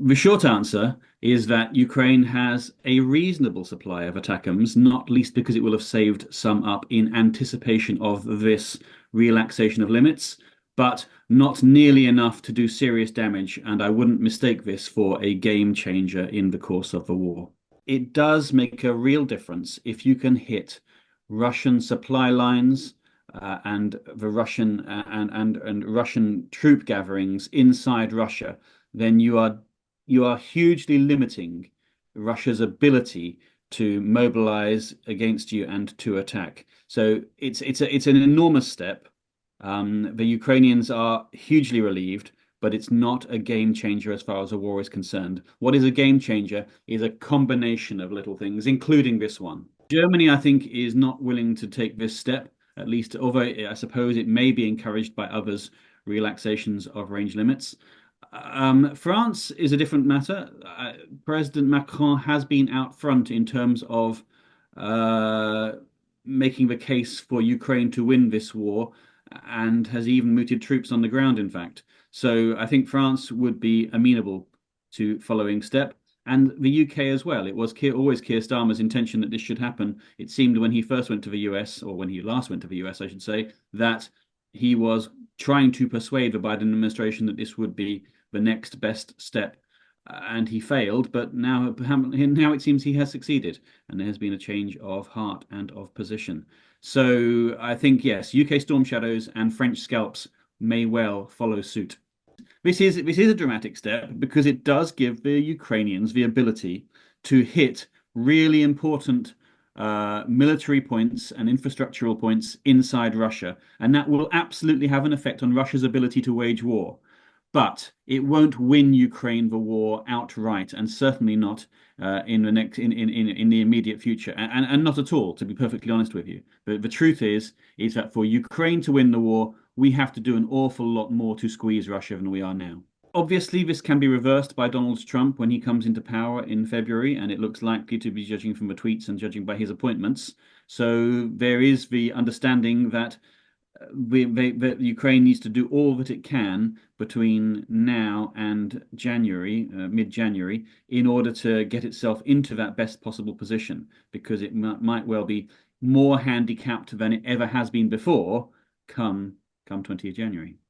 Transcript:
The short answer is that Ukraine has a reasonable supply of ATACMS, not least because it will have saved some up in anticipation of this relaxation of limits, but not nearly enough to do serious damage, and I wouldn't mistake this for a game changer in the course of the war. It does make a real difference if you can hit Russian supply lines and the Russian and Russian troop gatherings inside Russia, then you are hugely limiting Russia's ability to mobilize against you and to attack. So it's an enormous step. The Ukrainians are hugely relieved, but it's not a game changer as far as the war is concerned. What is a game changer is a combination of little things, including this one. Germany, I think, is not willing to take this step, at least, although I suppose it may be encouraged by others, relaxations of range limits. France is a different matter. President Macron has been out front in terms of uh, making the case for Ukraine to win this war and has even mooted troops on the ground, in fact. So I think France would be amenable to following step. And the UK as well. It was always Keir Starmer's intention that this should happen. It seemed when he first went to the US, or when he last went to the US, I should say, that he was trying to persuade the Biden administration that this would be the next best step, and he failed. But now it seems he has succeeded, and there has been a change of heart and of position. So I think yes, UK Storm Shadows and French Scalps may well follow suit. This is a dramatic step because it does give the Ukrainians the ability to hit really important military points and infrastructural points inside Russia, and that will absolutely have an effect on Russia's ability to wage war. But it won't win Ukraine the war outright, and certainly not in the immediate future, and not at all, to be perfectly honest with you. The truth is that for Ukraine to win the war, we have to do an awful lot more to squeeze Russia than we are now. Obviously, this can be reversed by Donald Trump when he comes into power in February, and it looks likely to be, judging from the tweets and judging by his appointments. So there is the understanding that that Ukraine needs to do all that it can between now and January, mid-January, in order to get itself into that best possible position, because it might well be more handicapped than it ever has been before come 20th January.